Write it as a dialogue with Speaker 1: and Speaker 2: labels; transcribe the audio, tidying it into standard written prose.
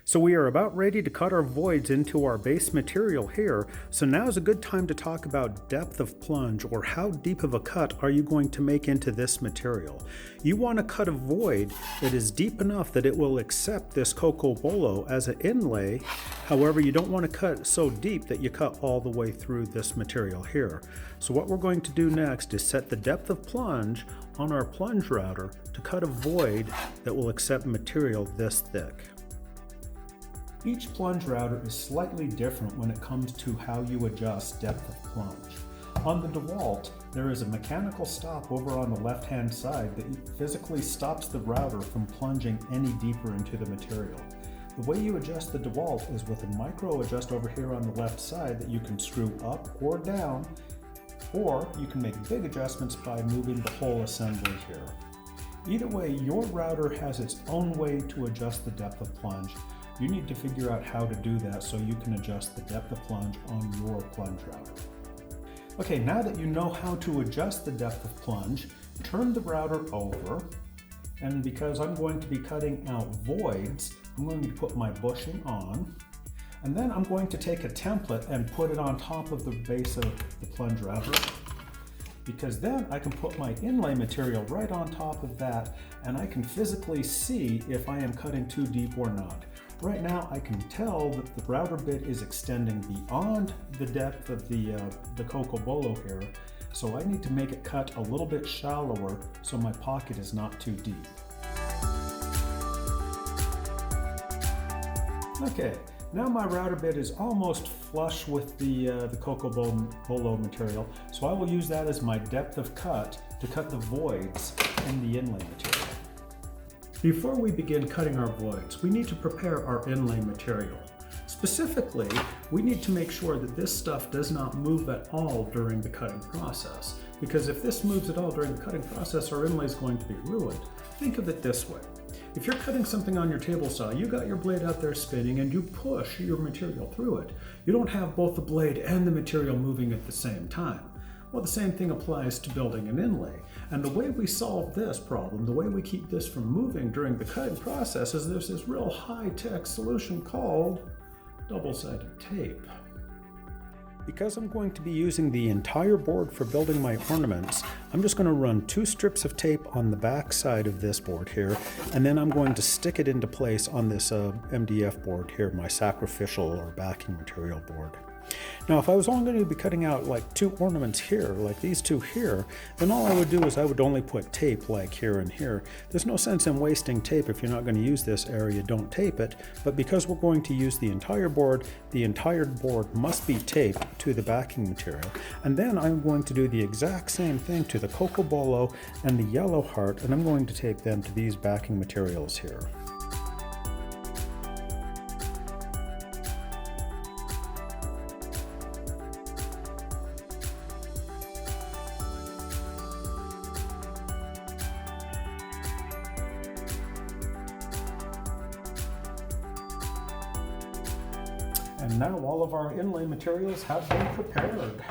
Speaker 1: So we are about ready to cut our voids into our base material here, so now is a good time to talk about depth of plunge, or how deep of a cut are you going to make into this material. You want to cut a void that is deep enough that it will accept this coco bolo as an inlay. However, you don't want to cut so deep that you cut all the way through this material here. So what we're going to do next is set the depth of plunge on our plunge router to cut a void that will accept material this thick. Each plunge router is slightly different when it comes to how you adjust depth of plunge. On the DeWalt, there is a mechanical stop over on the left-hand side that physically stops the router from plunging any deeper into the material. The way you adjust the DeWalt is with a micro adjust over here on the left side that you can screw up or down, or you can make big adjustments by moving the whole assembly here. Either way, your router has its own way to adjust the depth of plunge. You need to figure out how to do that so you can adjust the depth of plunge on your plunge router. Okay, now that you know how to adjust the depth of plunge, turn the router over, and because I'm going to be cutting out voids, I'm going to put my bushing on, and then I'm going to take a template and put it on top of the base of the plunge router, because then I can put my inlay material right on top of that, and I can physically see if I am cutting too deep or not. Right now I can tell that the router bit is extending beyond the depth of the coco bolo here, so I need to make it cut a little bit shallower so my pocket is not too deep. Okay, now my router bit is almost flush with the coco bolo material, so I will use that as my depth of cut to cut the voids in the inlay material. Before we begin cutting our voids, we need to prepare our inlay material. Specifically, we need to make sure that this stuff does not move at all during the cutting process, because if this moves at all during the cutting process, our inlay is going to be ruined. Think of it this way. If you're cutting something on your table saw, you got your blade out there spinning and you push your material through it. You don't have both the blade and the material moving at the same time. Well, the same thing applies to building an inlay. And the way we solve this problem, the way we keep this from moving during the cutting process, is there's this real high-tech solution called double-sided tape. Because I'm going to be using the entire board for building my ornaments, I'm just going to run 2 strips of tape on the back side of this board here, and then I'm going to stick it into place on this MDF board here, my sacrificial or backing material board. Now, if I was only going to be cutting out like 2 ornaments here, like these 2 here, then all I would do is I would only put tape like here and here. There's no sense in wasting tape. If you're not going to use this area, don't tape it. But because we're going to use the entire board must be taped to the backing material. And then I'm going to do the exact same thing to the coco bolo and the yellow heart, and I'm going to tape them to these backing materials here. And now all of our inlay materials have been prepared.